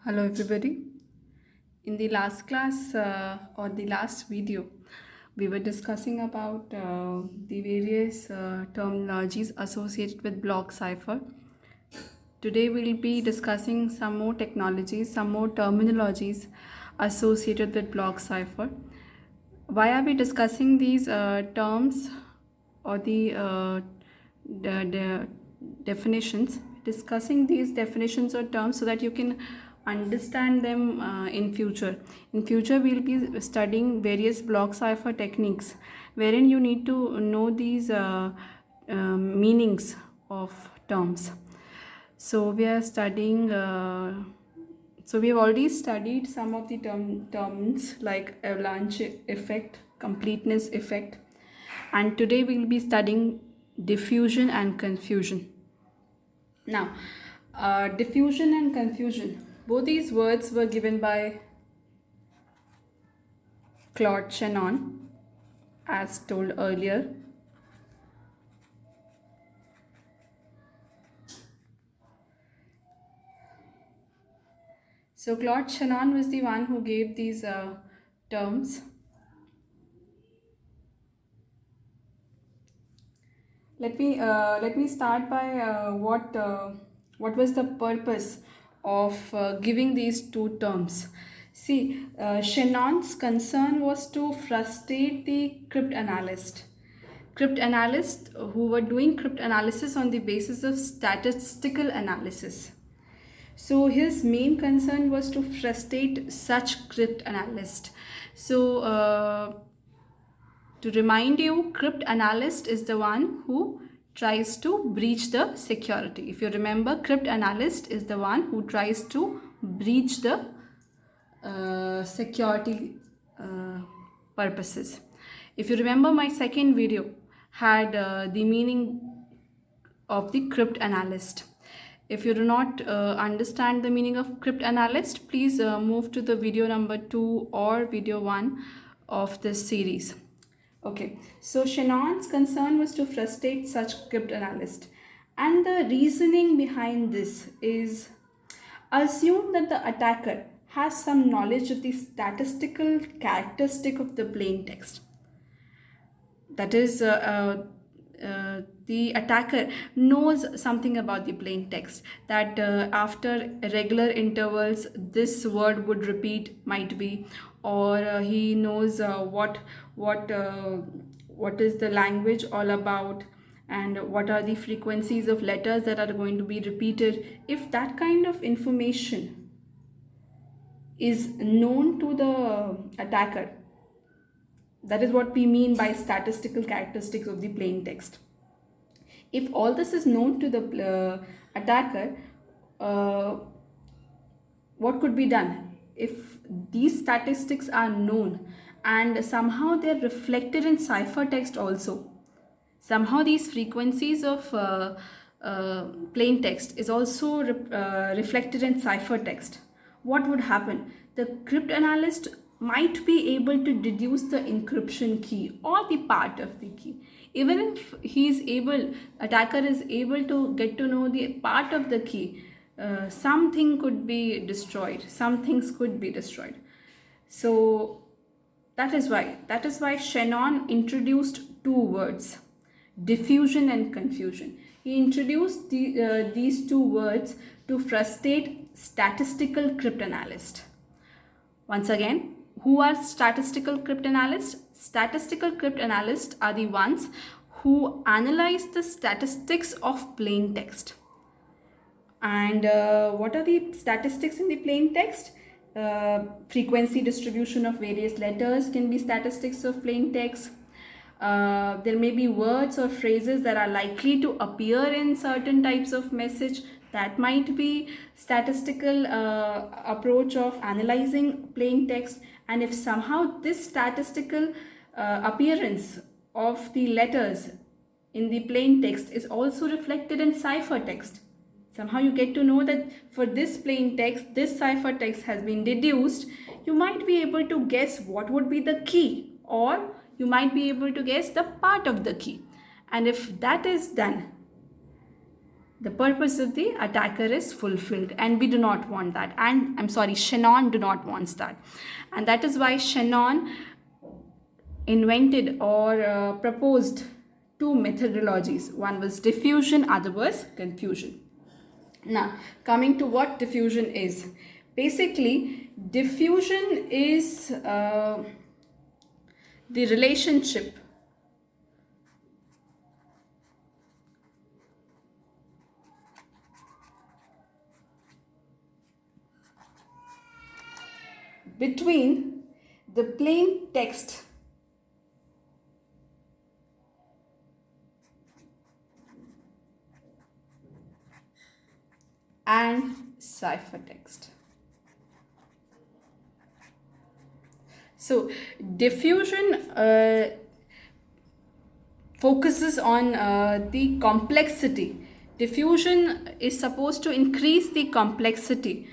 Hello everybody. In the last class or the last video, we were discussing about the various terminologies associated with block cipher. Today we'll be discussing some more technologies, some more terminologies associated with block cipher. Why are we discussing these terms or the definitions? Discussing these definitions or terms so that you can understand them in future we'll be studying various block cipher techniques wherein you need to know these meanings of terms. So we are studying so we have already studied some of the terms like avalanche effect, completeness effect, and today we will be studying diffusion and confusion. Now, diffusion and confusion, both these words were given by Claude Shannon, as told earlier. So Claude Shannon was the one who gave these terms. Let me start by what was the purpose of giving these two terms. See, Shannon's concern was to frustrate the cryptanalyst. Cryptanalysts who were doing cryptanalysis on the basis of statistical analysis. So his main concern was to frustrate such cryptanalysts. So to remind you, cryptanalyst is the one who tries to breach the security. If you remember, cryptanalyst is the one who tries to breach the security purposes. If you remember, my second video had the meaning of the cryptanalyst. If you do not understand the meaning of cryptanalyst, please move to the video number 2 or video 1 of this series. Okay, so Shannon's concern was to frustrate such cryptanalysts. And the reasoning behind this is, assume that the attacker has some knowledge of the statistical characteristic of the plain text. That is, the attacker knows something about the plain text, that after regular intervals this word would repeat, might be, or he knows what is the language all about, and what are the frequencies of letters that are going to be repeated. If that kind of information is known to the attacker, that is what we mean by statistical characteristics of the plain text. If all this is known to the attacker, uh, what could be done? If these statistics are known and somehow they are reflected in ciphertext also, somehow these frequencies of plain text is also reflected in ciphertext, what would happen? The cryptanalyst might be able to deduce the encryption key or the part of the key. Even if attacker is able to get to know the part of the key, something could be destroyed, some things could be destroyed. So that is why Shannon introduced two words, diffusion and confusion. He introduced these two words to frustrate statistical cryptanalysts. Once again, who are statistical cryptanalysts? Statistical cryptanalysts are the ones who analyze the statistics of plain text. And what are the statistics in the plain text? Frequency distribution of various letters can be statistics of plain text. There may be words or phrases that are likely to appear in certain types of message. That might be statistical approach of analyzing plain text. And if somehow this statistical appearance of the letters in the plain text is also reflected in ciphertext, somehow you get to know that for this plain text, this ciphertext has been deduced, you might be able to guess what would be the key, or you might be able to guess the part of the key. And if that is done, the purpose of the attacker is fulfilled, and we do not want that. And I'm sorry, Shannon do not wants that. And that is why Shannon invented or proposed two methodologies. One was diffusion, other was confusion. Now, coming to what diffusion is. Basically, diffusion is the relationship between the plain text and ciphertext. So diffusion focuses on the complexity. Diffusion is supposed to increase the complexity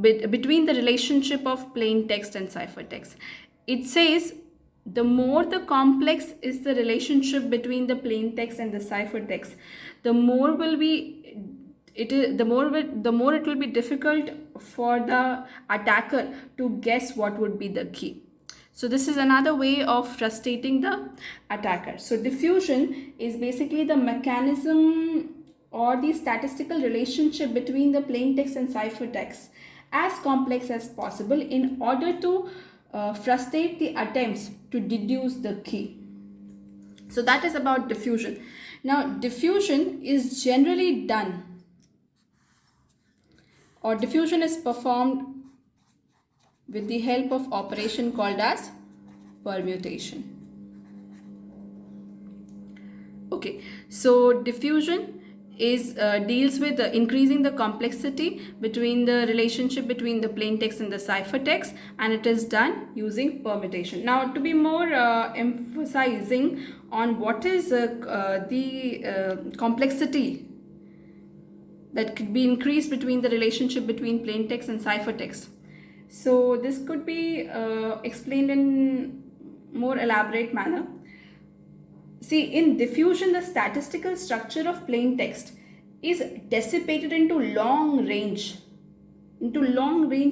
between the relationship of plain text and ciphertext. It says the more the complex is the relationship between the plain text and the ciphertext, the more will be the more it will be difficult for the attacker to guess what would be the key. So this is another way of frustrating the attacker. So diffusion is basically the mechanism or the statistical relationship between the plain text and ciphertext as complex as possible in order to frustrate the attempts to deduce the key. So that is about diffusion. Now, diffusion is generally done, or diffusion is performed with the help of operation called as permutation. Okay, so diffusion is deals with increasing the complexity between the relationship between the plain text and the ciphertext, and it is done using permutation. Now, to be more emphasizing on what is the complexity that could be increased between the relationship between plain text and ciphertext. So this could be explained in more elaborate manner. See, in diffusion, the statistical structure of plain text is dissipated into long range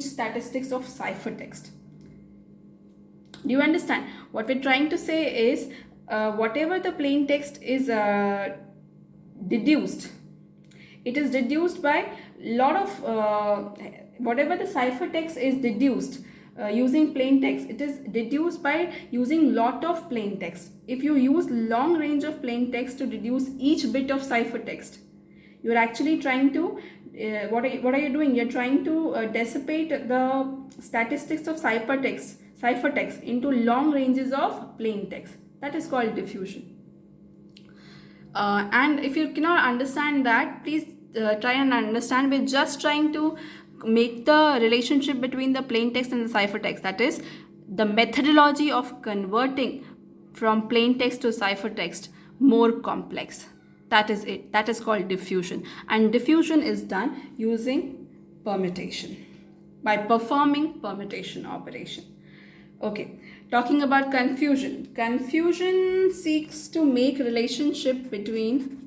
statistics of ciphertext. Do you understand? What we're trying to say is whatever the plain text is deduced, it is deduced by lot of whatever the ciphertext is deduced using plain text, it is deduced by using lot of plain text. If you use long range of plain text to deduce each bit of ciphertext, you're actually trying to what are you doing? You're trying to dissipate the statistics of ciphertext into long ranges of plain text. That is called diffusion. And if you cannot understand that, please try and understand. We're just trying to make the relationship between the plain text and the ciphertext, that is the methodology of converting from plain text to ciphertext, more complex. That is it. That is called diffusion, and diffusion is done using permutation, by performing permutation operation. Okay, talking about confusion. Confusion seeks to make relationship between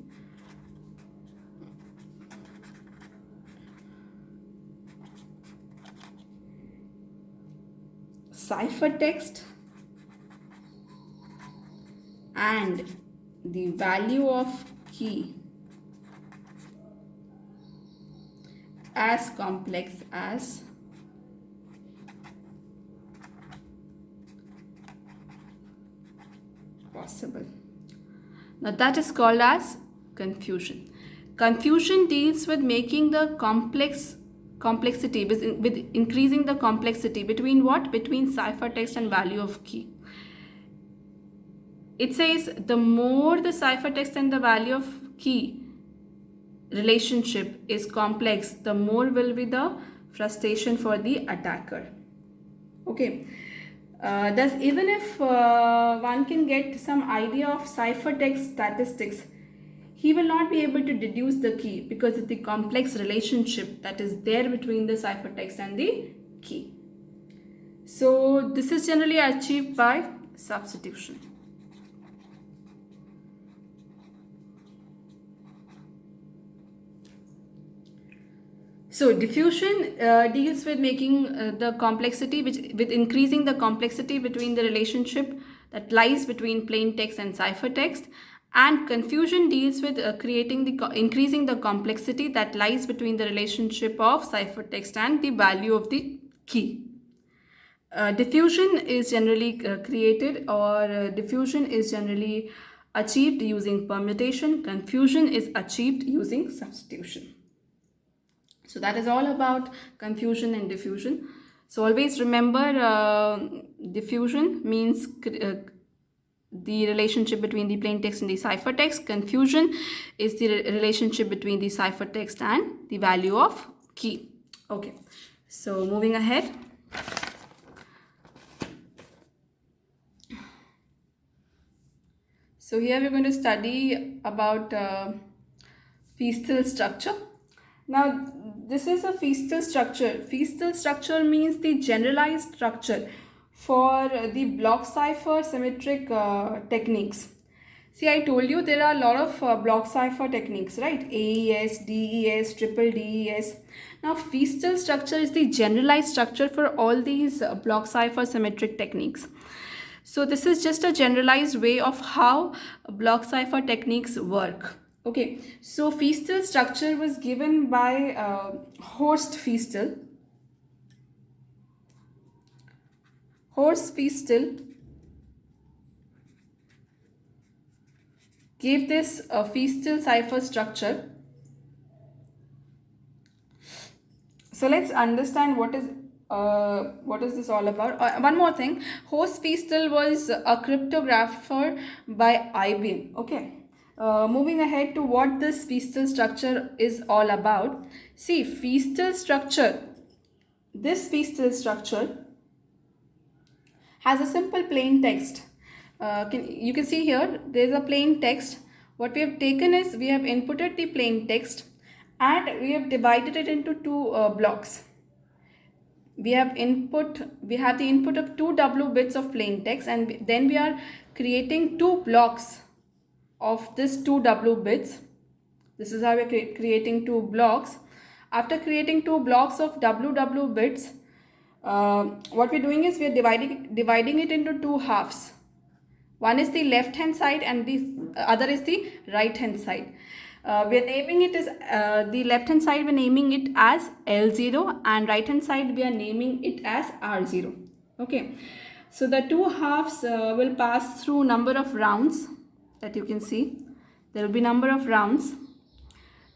ciphertext and the value of key as complex as possible. Now that is called as confusion. Confusion deals with making the complexity with increasing the complexity between what? Between ciphertext and value of key. It says the more the ciphertext and the value of key relationship is complex, the more will be the frustration for the attacker. Okay. Thus, even if one can get some idea of ciphertext statistics, he will not be able to deduce the key because of the complex relationship that is there between the ciphertext and the key. So this is generally achieved by substitution. So diffusion deals with making the complexity, with increasing the complexity between the relationship that lies between plain text and ciphertext. And confusion deals with increasing the complexity that lies between the relationship of ciphertext and the value of the key. Diffusion is generally diffusion is generally achieved using permutation. Confusion is achieved using substitution. So that is all about confusion and diffusion. So always remember, diffusion means the relationship between the plain text and the ciphertext. Confusion is the relationship between the ciphertext and the value of key. Okay, so moving ahead. So here we're going to study about feastal structure. Now this is a feastal structure. Feastal structure means the generalized structure for the block cipher symmetric techniques. See, I told you there are a lot of block cipher techniques, right? AES, DES, triple DES. Now feastal structure is the generalized structure for all these block cipher symmetric techniques. So this is just a generalized way of how block cipher techniques work. Okay, so feastal structure was given by Horst Feastel. Horst Feastel gave this feastal cipher structure. So let's understand what is this all about. One more thing, Horst Feastel was a cryptographer by IBM. Okay, moving ahead to what this feastal structure is all about. See, feastal structure, this feastal structure has a simple plain text. You can see here there is a plain text. What we have taken is we have inputted the plain text and we have divided it into two blocks. We have the input of 2 W bits of plain text, and then we are creating two blocks of this 2 W bits. This is how we are creating two blocks. After creating two blocks of W bits, what we're doing is we are dividing it into two halves. One is the left hand side and the other is the right hand side. We are naming it as the left hand side, we are naming it as L0, and right hand side we are naming it as R0. Okay, so the two halves will pass through number of rounds that you can see. There will be number of rounds.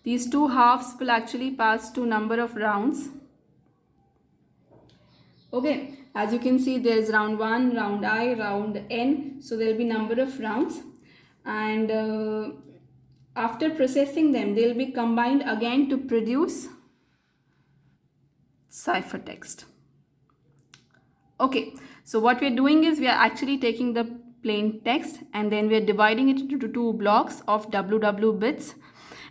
These two halves will actually pass to number of rounds. Okay, as you can see, there is round 1, round I, round N. So there will be number of rounds, and after processing them, they will be combined again to produce ciphertext. Okay, so what we are doing is we are actually taking the plain text and then we are dividing it into two blocks of WW bits,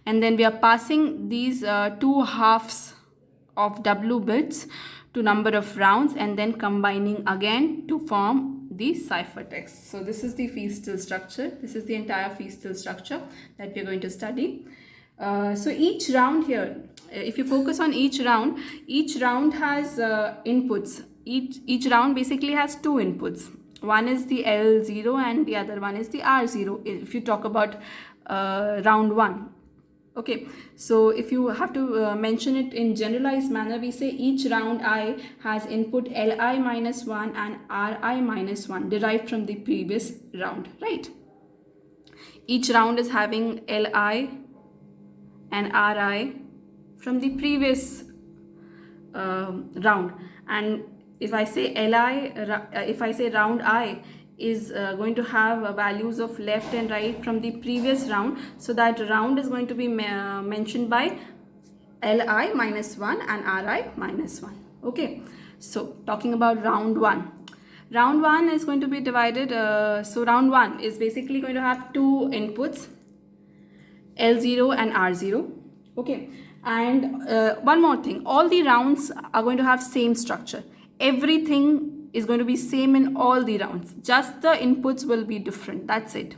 and then we are passing these two halves of W bits to number of rounds and then combining again to form the ciphertext. So this is the feastal structure. This is the entire feastal structure that we are going to study. So each round here, if you focus on each round has inputs. Each round basically has two inputs. One is the L0 and the other one is the R0 if you talk about round 1. Okay, so if you have to mention it in generalized manner, we say each round I has input Li minus 1 and Ri minus 1 derived from the previous round, right? Each round is having Li and Ri from the previous round, and if I say round I is going to have values of left and right from the previous round, so that round is going to be mentioned by Li minus 1 and Ri minus 1. Okay, so talking about round 1. Round 1 is going to be divided, so round 1 is basically going to have two inputs, L0 and R0. Okay, and one more thing, all the rounds are going to have same structure. Everything is going to be same in all the rounds, just the inputs will be different, that's it.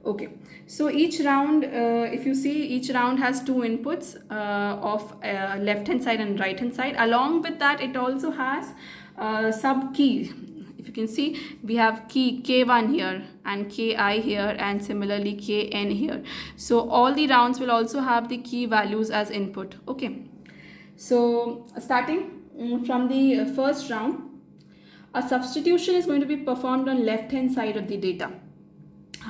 Okay, so each round, if you see, each round has two inputs of left hand side and right hand side. Along with that, it also has sub key. If you can see, we have key K1 here and Ki here, and similarly Kn here. So all the rounds will also have the key values as input. Okay, so starting from the first round, a substitution is going to be performed on left hand side of the data.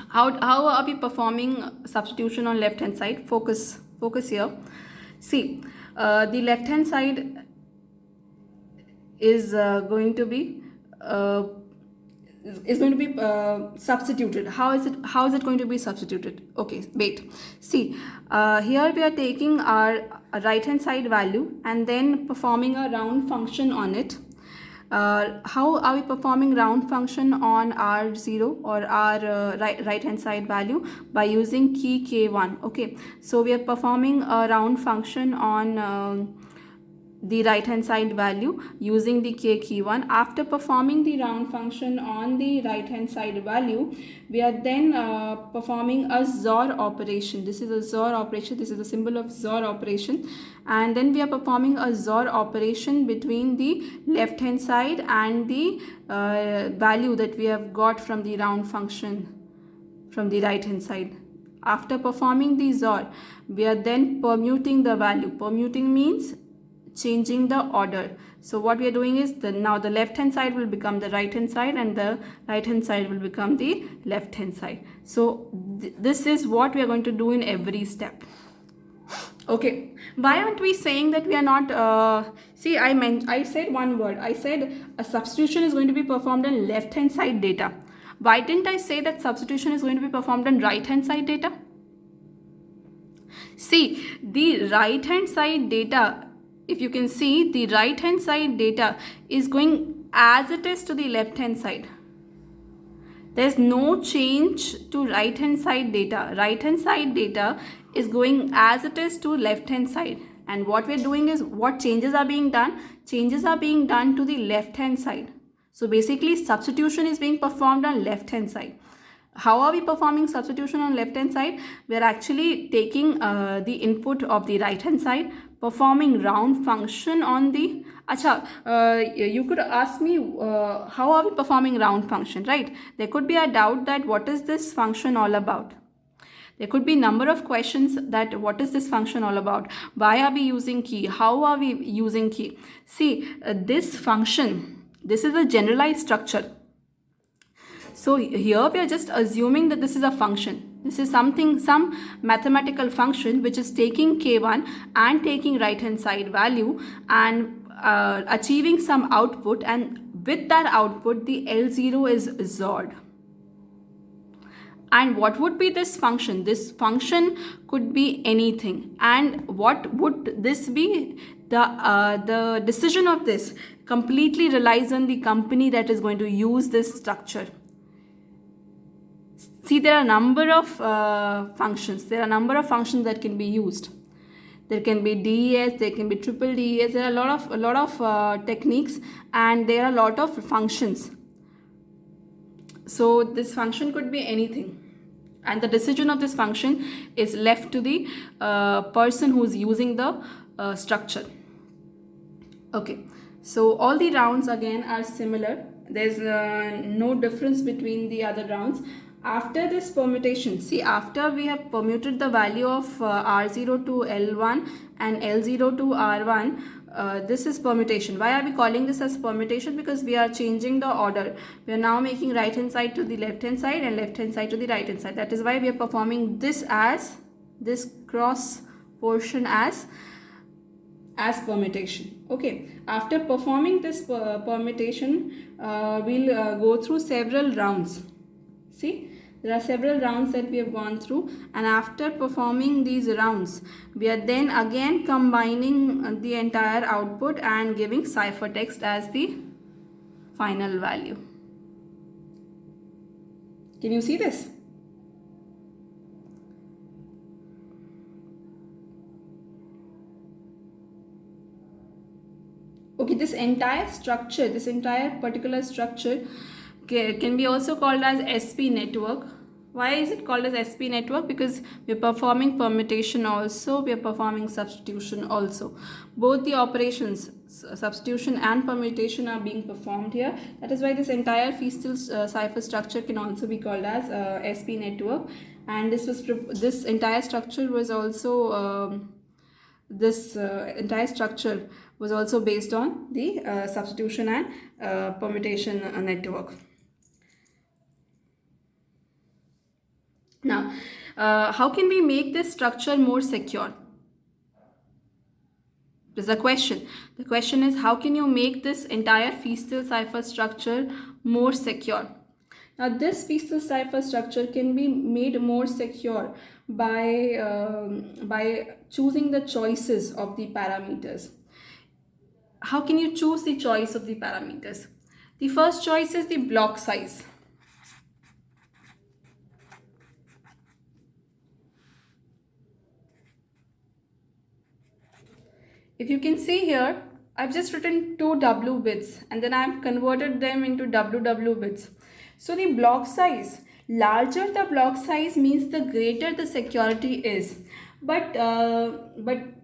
How are we performing substitution on left hand side? Focus here. See, the left hand side is going to be uh, substituted. How is it going to be substituted? Okay, wait. See, here we are taking our right hand side value and then performing a round function on it. How are we performing round function on R0 or our right hand side value? By using key K1. Okay, so we are performing a round function on the right hand side value using the k key 1. After performing the round function on the right hand side value, we are then performing a XOR operation. This is a XOR operation. This is a symbol of XOR operation, and then we are performing a XOR operation between the left hand side and the value that we have got from the round function from the right hand side. After performing the XOR, we are then permuting the value. Permuting means changing the order. So what we are doing is now the left hand side will become the right hand side and the right hand side will become the left hand side. So this is what we are going to do in every step. Okay, why aren't we saying that we are not see, I said one word. I said a substitution is going to be performed on left hand side data. Why didn't I say that substitution is going to be performed on right hand side data? See, the right hand side data, if you can see, the right hand side data is going as it is to the left hand side. There's no change to right hand side data. Right hand side data is going as it is to left hand side. And what we're doing is, what changes are being done? Changes are being done to the left hand side. So basically substitution is being performed on left hand side. How are we performing substitution on left hand side? We are actually taking the input of the right hand side, performing round function on the you could ask me how are we performing round function, right? There could be a doubt that what is this function all about. There could be number of questions that what is this function all about? Why are we using key? How are we using key? See, this function, this is a generalized structure. So here we are just assuming that this is a function. This is some mathematical function which is taking K1 and taking right hand side value and achieving some output, and with that output the L0 is XORed. And what would be this function? This function could be anything. And what would this be? The decision of this completely relies on the company that is going to use this structure. See, there are a number of functions. There are a number of functions that can be used. There can be DES, there can be triple DES. There are a lot of techniques, and there are a lot of functions. So this function could be anything, and the decision of this function is left to the person who is using the structure. Okay, so all the rounds again are similar. There's no difference between the other rounds. After this permutation, see, after we have permuted the value of R0 to L1 and L0 to R1, this is permutation. Why are we calling this as permutation? Because we are changing the order. We are now making right hand side to the left hand side and left hand side to the right hand side. That is why we are performing this as, this cross portion as permutation. Okay, after performing this permutation, we'll go through several rounds. See, there are several rounds that we have gone through, and after performing these rounds, we are then again combining the entire output and giving ciphertext as the final value. Can you see this? Okay, this entire structure, this entire particular structure can be also called as SP network. Why is it called as SP network? Because we are performing permutation also, we are performing substitution also. Both the operations, substitution and permutation, are being performed here. That is why this entire Feastel cipher structure can also be called as SP network. And this entire structure was also based on the substitution and permutation network. Now, how can we make this structure more secure? There's a question. The question is, how can you make this entire Feastel cipher structure more secure? Now, this Feastel cipher structure can be made more secure by choosing the choices of the parameters. How can you choose the choice of the parameters? The first choice is the block size. If you can see here, I've just written 2 W bits and then I've converted them into WW bits. So the block size, larger the block size means the greater the security is. But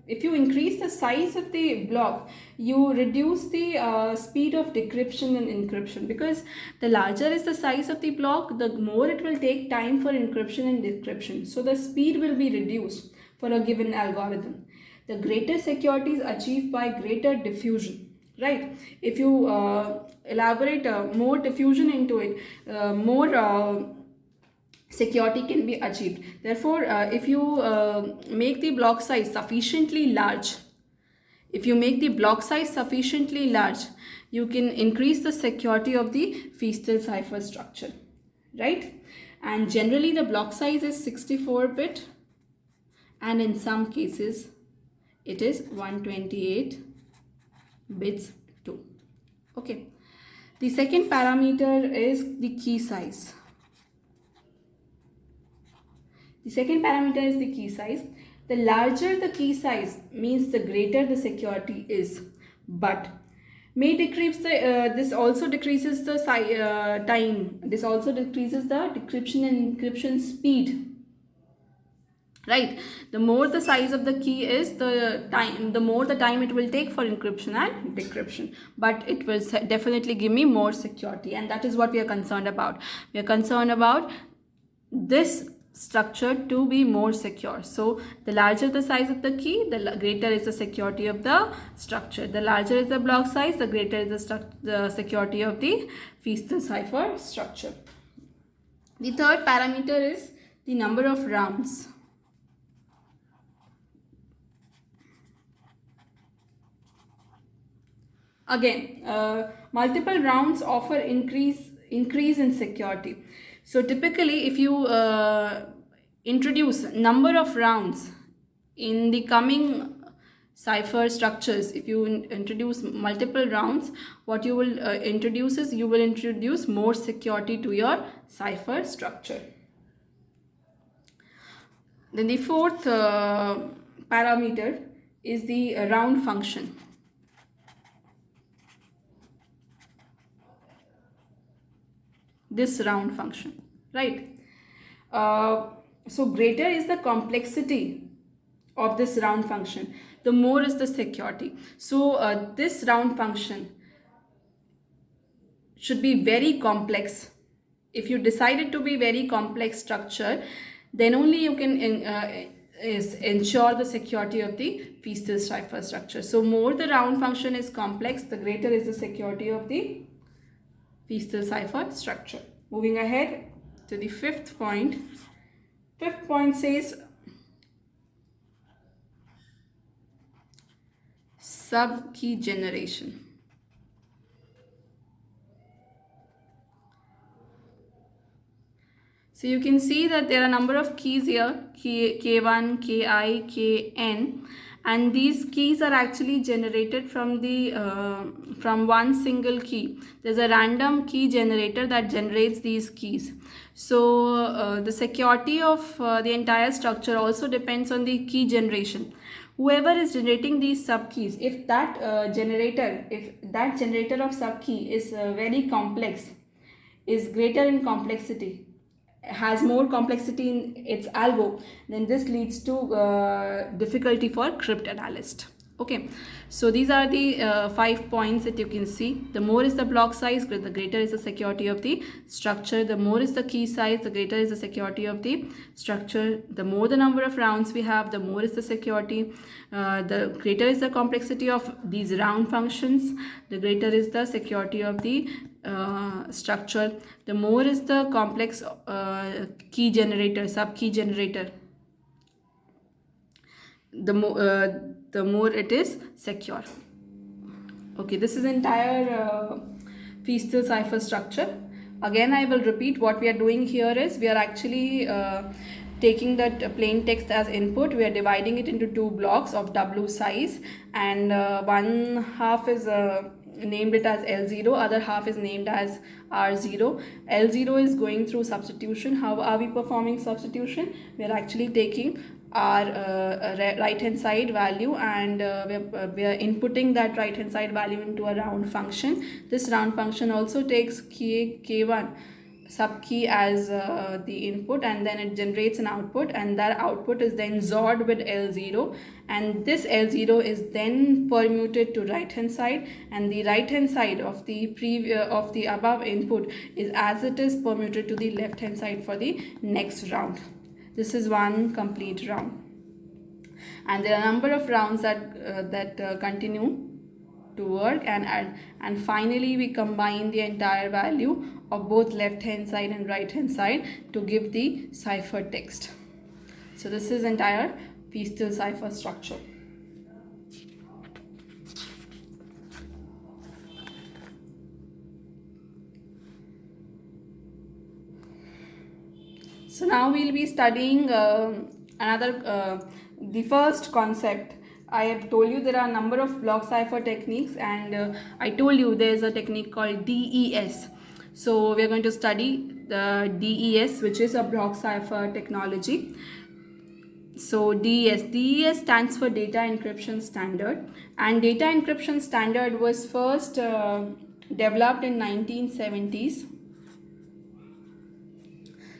if you increase the size of the block, you reduce the speed of decryption and encryption, because the larger is the size of the block, the more it will take time for encryption and decryption. So the speed will be reduced for a given algorithm. The greater security is achieved by greater diffusion, right? If you elaborate more diffusion into it, more security can be achieved. Therefore, if you make the block size sufficiently large, you can increase the security of the Feastel cipher structure, right? And generally the block size is 64-bit, and in some cases it is 128 bits too. Okay. The second parameter is the key size. The larger the key size means the greater the security is, but this also decreases the time. This also decreases the decryption and encryption speed. Right, the more the size of the key is, the more the time it will take for encryption and decryption, but it will definitely give me more security, and that is what we are concerned about. We are concerned about this structure to be more secure. So the larger the size of the key, the greater is the security of the structure. The larger is the block size, the greater is the security of the Feastel cipher structure. The third parameter is the number of rounds. Again, multiple rounds offer increase in security. So typically, if you introduce number of rounds in the coming cipher structures, if you introduce multiple rounds, what you will introduce is, you will introduce more security to your cipher structure. Then the fourth parameter is the round function. This round function, right? So greater is the complexity of this round function, the more is the security. So this round function should be very complex. If you decide it to be very complex structure, then only you can ensure the security of the Feastel cipher structure. So more the round function is complex, the greater is the security of the Feastel cipher structure. Moving ahead to the fifth point. Fifth point says sub-key generation. So you can see that there are a number of keys here, K1, Ki, Kn, and these keys are actually generated from the from one single key. There's a random key generator that generates these keys. So the security of the entire structure also depends on the key generation. Whoever is generating these sub keys, if that generator of sub key is very complex, is greater in complexity, has more complexity in its algo, then this leads to difficulty for cryptanalyst. Okay, so these are the 5 points that you can see. The more is the block size, the greater is the security of the structure. The more is the key size, the greater is the security of the structure. The more the number of rounds we have, the more is the security. The greater is the complexity of these round functions, the greater is the security of the structure. The more is the complex key generator, sub key generator, the more it is secure. Okay, this is entire Feastel cipher structure. Again, I will repeat what we are doing here is we are actually taking that plain text as input. We are dividing it into 2 blocks of W size, and one half is named it as L0, other half is named as R0. L0 is going through substitution. How are we performing substitution? We are actually taking our right hand side value, and we are inputting that right hand side value into a round function. This round function also takes k1 sub key as the input, and then it generates an output, and that output is then XORed with L0, and this L0 is then permuted to right hand side, and the right hand side of the above input is as it is permuted to the left hand side for the next round. This is one complete round, and there are a number of rounds that continue to work, and finally we combine the entire value of both left hand side and right hand side to give the cipher text. So this is entire Feastel cipher structure. So now we'll be studying the first concept. I have told you there are a number of block cipher techniques, and I told you there's a technique called DES. So we are going to study the DES, which is a block cipher technology. So DES stands for Data Encryption Standard, and Data Encryption Standard was first developed in 1970s.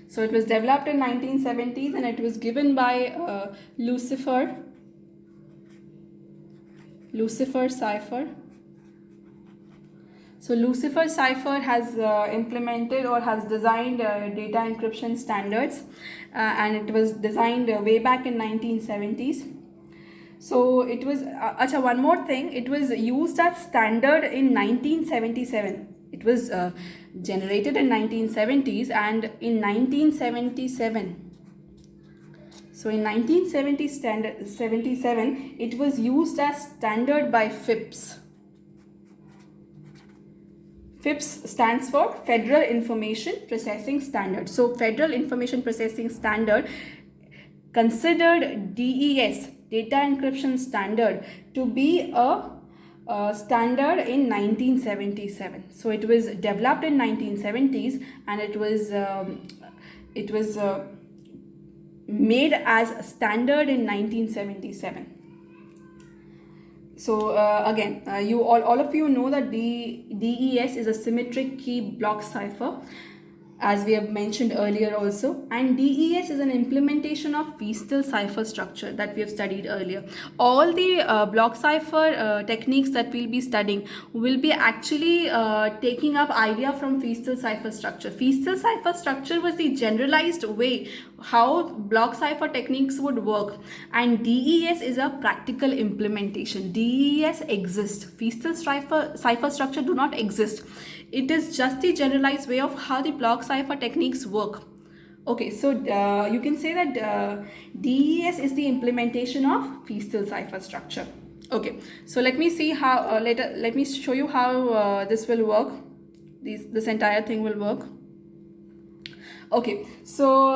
So it was developed in 1970s, and it was given by Lucifer Cipher. So Lucifer Cipher has implemented or has designed data encryption standards, and it was designed way back in 1970s. So it was one more thing, it was used as standard in 1977. It was generated in 1970s, and in 1977, so in 1977 it was used as standard by FIPS. FIPS stands for Federal Information Processing Standard. So Federal Information Processing Standard considered DES, Data Encryption Standard, to be a standard in 1977. So it was developed in 1970s, and it was made as a standard in 1977. So again, you all of you know that DES is a symmetric key block cipher, as we have mentioned earlier also, and DES is an implementation of Feastel cipher structure that we have studied earlier. All the block cipher techniques that we'll be studying will be actually taking up idea from Feastel cipher structure. Feastel cipher structure was the generalized way how block cipher techniques would work, and DES is a practical implementation. DES exists, Feastel cipher structure do not exist. It is just the generalized way of how the block cipher techniques work. Okay, so you can say that DES is the implementation of Feastel cipher structure. Okay, so let me see how let me show you how this will work. This entire thing will work. Okay, so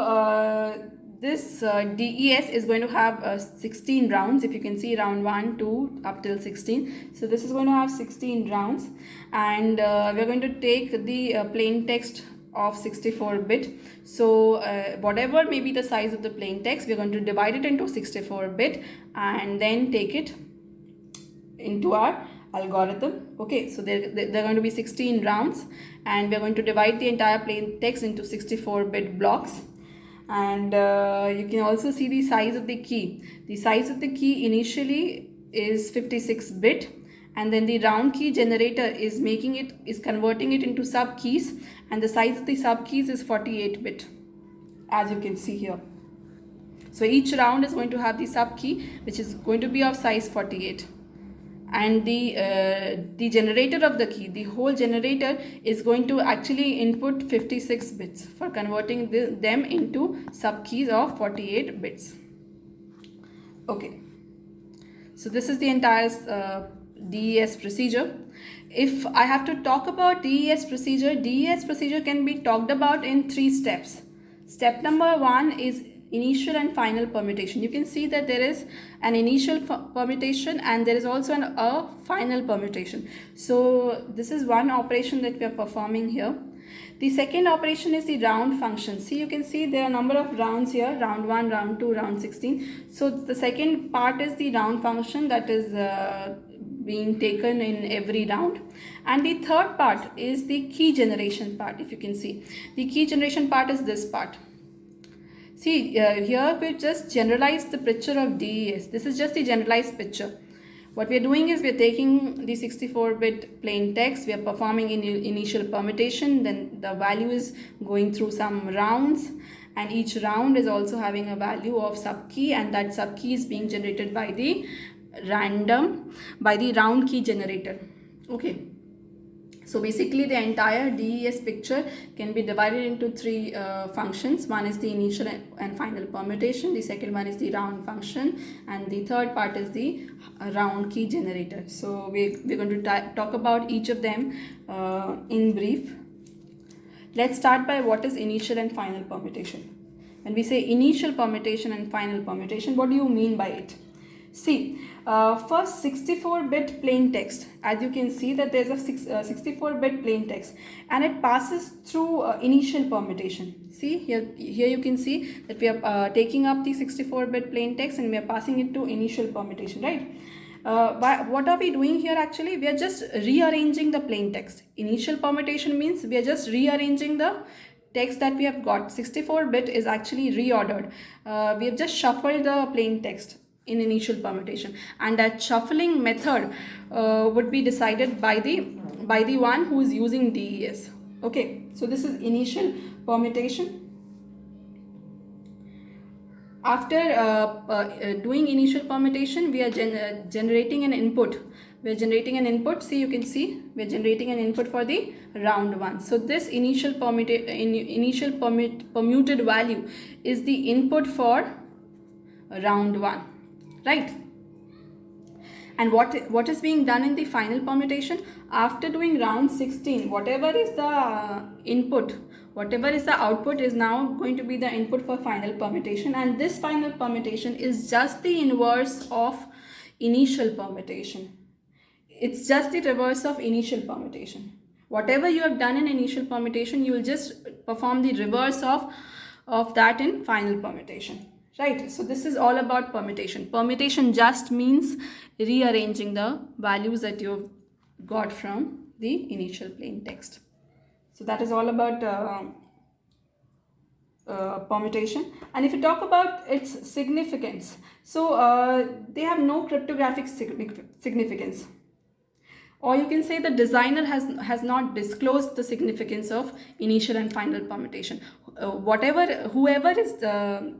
this DES is going to have 16 rounds. If you can see, round 1, 2 up till 16. So this is going to have 16 rounds, and we're going to take the plain text of 64-bit. So whatever may be the size of the plain text, we're going to divide it into 64-bit and then take it into our algorithm. Okay, so they're going to be 16 rounds, and we're going to divide the entire plain text into 64-bit blocks. And you can also see the size of the key. The size of the key initially is 56-bit, and then the round key generator is converting it into sub keys, and the size of the sub keys is 48-bit, as you can see here. So each round is going to have the sub key, which is going to be of size 48, and the generator of the key, the whole generator, is going to actually input 56 bits for converting them into sub keys of 48 bits. Okay, so this is the entire DES procedure. If I have to talk about DES procedure can be talked about in 3 steps. Step number 1 is initial and final permutation. You can see that there is an initial permutation and there is also a final permutation. So this is one operation that we are performing here. The second operation is the round function. See, you can see there are a number of rounds here: round 1, round 2, round 16. So the second part is the round function that is being taken in every round, and the third part is the key generation part. If you can see, the key generation part is this part. See, here we just generalized the picture of DES. This is just the generalized picture. What we are doing is we are taking the 64-bit plain text, we are performing initial permutation, then the value is going through some rounds, and each round is also having a value of subkey, and that subkey is being generated by the round key generator. Okay. So basically the entire DES picture can be divided into 3 functions. One is the initial and final permutation, the second one is the round function, and the third part is the round key generator. So we're going to talk about each of them in brief. Let's start by what is initial and final permutation. When we say initial permutation and final permutation, what do you mean by it? See, first 64-bit plain text. As you can see that there's a 64-bit plain text, and it passes through initial permutation. See, here you can see that we are taking up the 64-bit plain text and we are passing it to initial permutation, right? What are we doing here actually? We are just rearranging the plain text. Initial permutation means we are just rearranging the text that we have got. 64-bit is actually reordered. We have just shuffled the plain text in initial permutation, and that shuffling method would be decided by the one who is using DES. Okay, so this is initial permutation. After doing initial permutation, we are generating an input. We are generating an input. See, you can see we are generating an input for the round 1. So this initial permuted value is the input for round 1. Right? And what is being done in the final permutation? After doing round 16, whatever is the input, whatever is the output is now going to be the input for final permutation, and this final permutation is just the inverse of initial permutation. It's just the reverse of initial permutation. Whatever you have done in initial permutation, you will just perform the reverse of that in final permutation. Right, so this is all about permutation. Permutation just means rearranging the values that you've got from the initial plain text. So that is all about permutation. And if you talk about its significance, so they have no cryptographic significance. Or you can say the designer has not disclosed the significance of initial and final permutation. Whoever is the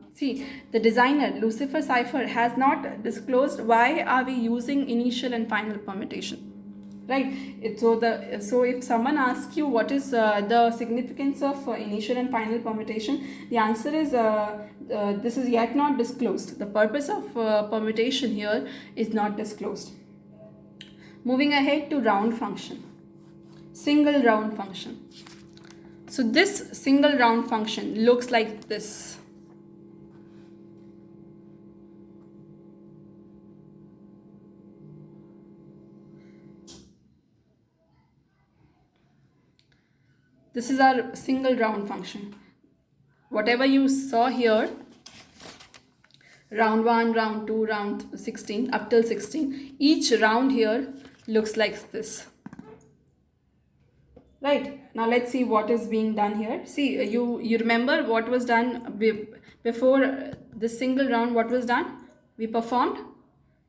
designer, Lucifer Cipher, has not disclosed why are we using initial and final permutation, right? So if someone asks you what is the significance of initial and final permutation, the answer is this is yet not disclosed. The purpose of permutation here is not disclosed. Moving ahead to round function, single round function. So this single round function looks like this. This is our single round function. Whatever you saw here, round 1, round 2, round 16, up till 16, each round here looks like this. Right, now let's see what is being done here. See, you remember what was done before this single round. What was done? We performed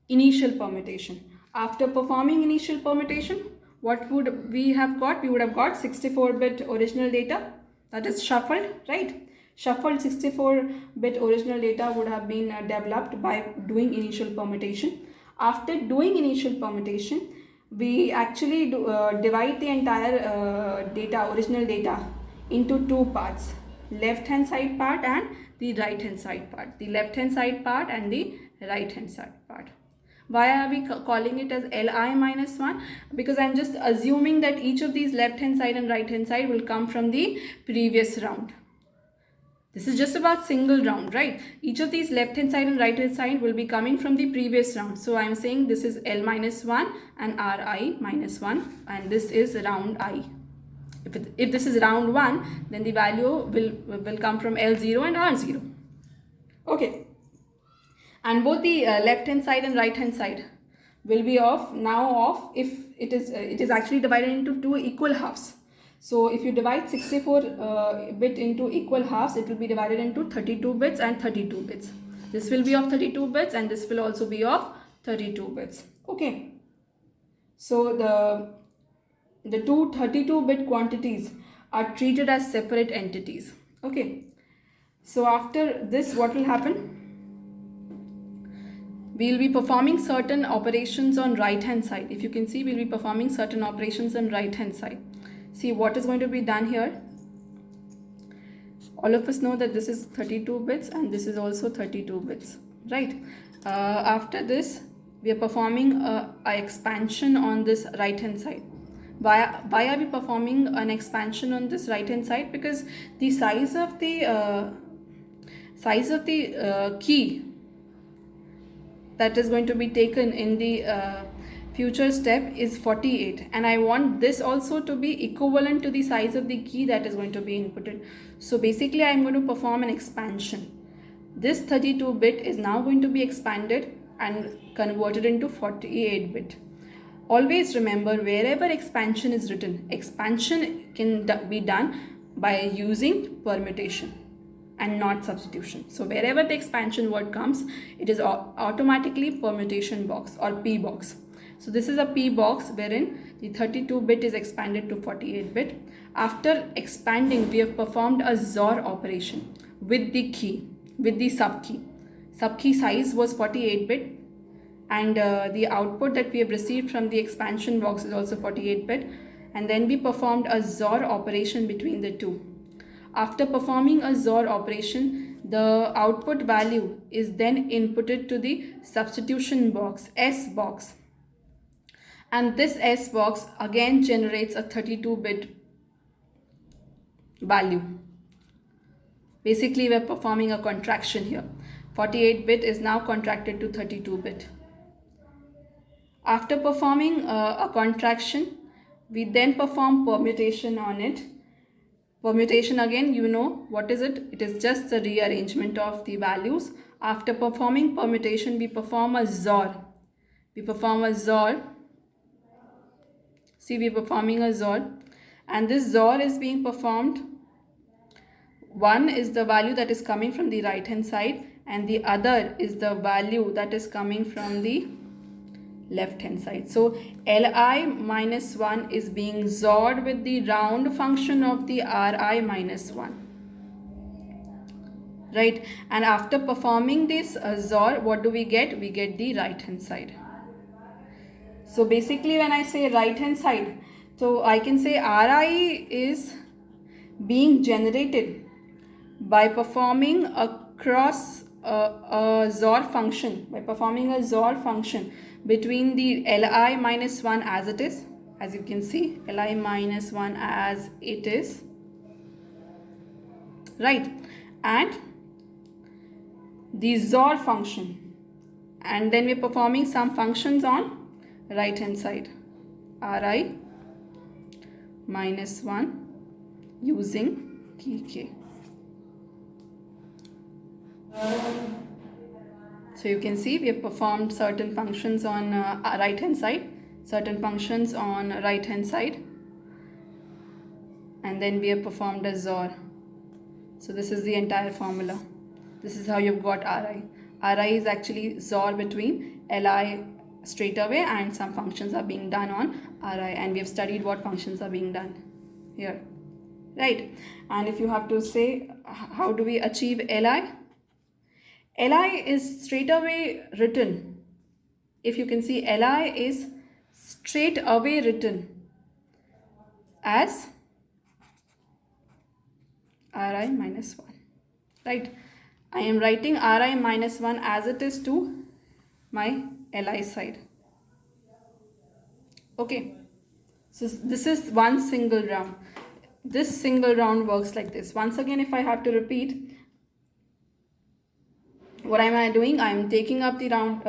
initial permutation. After performing initial permutation, what would we have got? We would have got 64-bit original data, that is shuffled, right? Shuffled 64-bit original data would have been developed by doing initial permutation. After doing initial permutation, we actually divide the entire original data into two parts, left hand side part and the right hand side part. The left hand side part and the right hand side part. Why are we calling it as Li minus 1? Because I'm just assuming that each of these left hand side and right hand side will come from the previous round. This is just about single round, right? Each of these left hand side and right hand side will be coming from the previous round. So I'm saying this is L minus 1 and Ri minus 1, and this is round I. If this is round 1, then the value will come from L0 and R0. Okay. And both the left hand side and right hand side will be off if it is actually divided into two equal halves. So if you divide 64 bit into equal halves, it will be divided into 32 bits and 32 bits. This will be of 32 bits and this will also be of 32 bits. Okay. So the two 32-bit quantities are treated as separate entities. Okay. So after this, what will happen? We will be performing certain operations on right hand side. If you can see, we will be performing certain operations on right hand side. See what is going to be done here. All of us know that this is 32 bits and this is also 32 bits, right? After this, we are performing a expansion on this right hand side. Why are we performing an expansion on this right hand side? Because the size of the key that is going to be taken in the future step is 48, and I want this also to be equivalent to the size of the key that is going to be inputted. So basically I am going to perform an expansion. This 32 bit is now going to be expanded and converted into 48 bit. Always remember, wherever expansion is written, expansion can be done by using permutation and not substitution. So wherever the expansion word comes, it is automatically permutation box or P box. So this is a P box wherein the 32-bit is expanded to 48-bit. After expanding, we have performed a XOR operation with the key, with the subkey. Subkey size was 48-bit, and the output that we have received from the expansion box is also 48-bit. And then we performed a XOR operation between the two. After performing a XOR operation, the output value is then inputted to the substitution box, S box. And this S box again generates a 32-bit value. Basically, we're performing a contraction here. 48-bit is now contracted to 32-bit. After performing a contraction, we then perform permutation on it. Permutation, again, you know what is it? It is just the rearrangement of the values. After performing permutation, we perform a XOR. We perform a XOR. See, we're performing a XOR, and this XOR is being performed. One is the value that is coming from the right hand side, and the other is the value that is coming from the left hand side. So Li minus 1 is being XORed with the round function of the Ri minus 1. Right, and after performing this XOR, what do we get? We get the right hand side. So basically, when I say right hand side, so I can say Ri is being generated by performing a XOR function, between the Li minus 1 as it is, as you can see, Li minus 1 as it is, right, and the XOR function, and then we're performing some functions on right hand side, Ri minus 1 using key k. So you can see we have performed certain functions on right hand side, certain functions on right hand side, and then we have performed a XOR. So this is the entire formula. This is how you've got Ri. Ri is actually XOR between Li straight away, and some functions are being done on Ri, and we have studied what functions are being done here, right? And if you have to say how do we achieve Li? Li is straight away written. If you can see, Li is straight away written as Ri minus 1, right? I am writing Ri minus 1 as it is to my Li side. Okay, so this is one single round. This single round works like this. Once again, if I have to repeat, what am I doing? I am taking up the round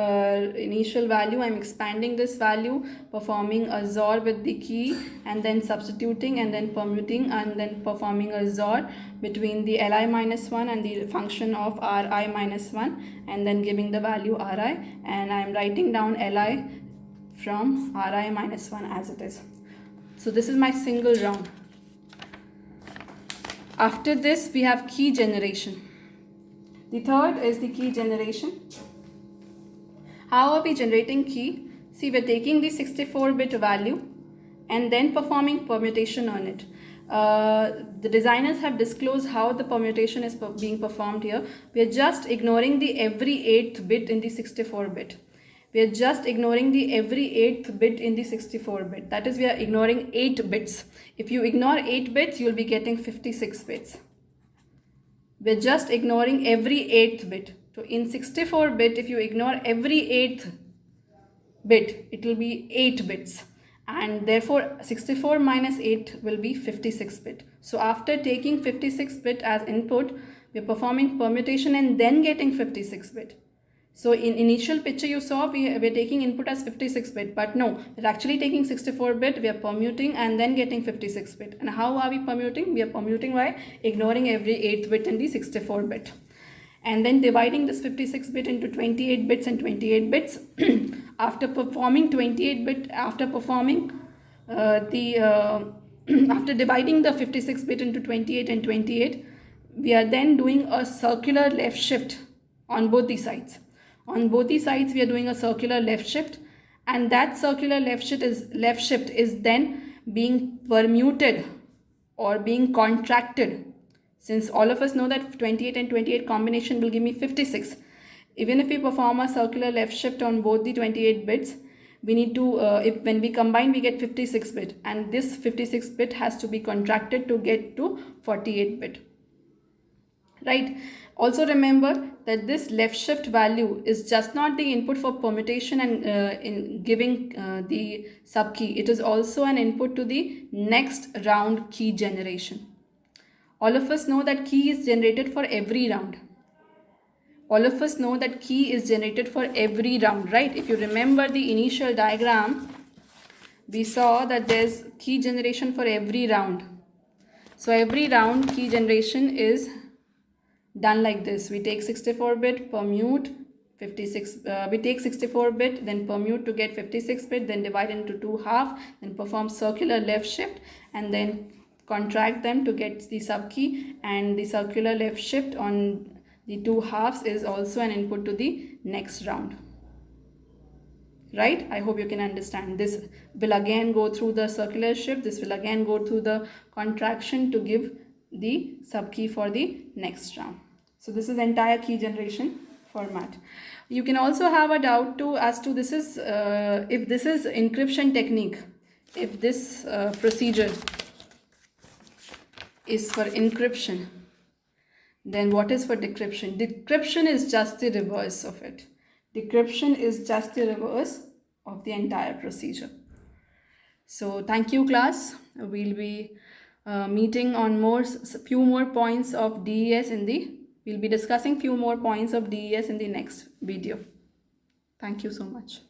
initial value, I am expanding this value, performing a XOR with the key, and then substituting, and then permuting, and then performing a XOR between the Li minus 1 and the function of Ri minus 1, and then giving the value Ri, and I am writing down Li from Ri minus 1 as it is. So this is my single round. After this, we have key generation. The third is the key generation. How are we generating key? See, we're taking the 64-bit value and then performing permutation on it. The designers have disclosed how the permutation is being performed here. We are just ignoring the every 8th bit in the 64-bit. We are just ignoring the every 8th bit in the 64-bit. That is, we are ignoring 8 bits. If you ignore 8 bits, you'll be getting 56 bits. We're just ignoring every 8th bit. So in 64-bit, if you ignore every 8th bit, it will be 8 bits. And therefore, 64 minus 8 will be 56 bit. So after taking 56 bit as input, we're performing permutation and then getting 56 bit. So in initial picture you saw, we're taking input as 56 bit, but no, we're actually taking 64 bit, we are permuting and then getting 56 bit. And how are we permuting? We are permuting by ignoring every 8th bit in the 64 bit. And then dividing this 56 bit into 28 bits and 28 bits. After performing 28 bit, after dividing the 56 bit into 28 and 28, we are then doing a circular left shift on both the sides. On both the sides, we are doing a circular left shift, and that circular left shift is then being permuted or being contracted. Since all of us know that 28 and 28 combination will give me 56. Even if we perform a circular left shift on both the 28 bits, we need to, when we combine, we get 56 bit, and this 56 bit has to be contracted to get to 48 bit. Right? Also remember that this left shift value is just not the input for permutation and in giving the subkey. It is also an input to the next round key generation. All of us know that key is generated for every round. All of us know that key is generated for every round, right? If you remember the initial diagram, we saw that there's key generation for every round. So every round key generation is done like this. We take 64-bit, permute 56, we take 64-bit, then permute to get 56-bit, then divide into 2 halves, then perform circular left shift, and then contract them to get the subkey, and the circular left shift on the 2 halves is also an input to the next round. Right? I hope you can understand. This will again go through the circular shift, this will again go through the contraction to give the subkey for the next round. So this is entire key generation format. You can also have a doubt too as to this is if this is encryption technique, if this procedure is for encryption, then what is for decryption? Decryption is just the reverse of it. Decryption is just the reverse of the entire procedure. So thank you, class. We'll be meeting on few more points of DES we'll be discussing few more points of DES in the next video. Thank you so much.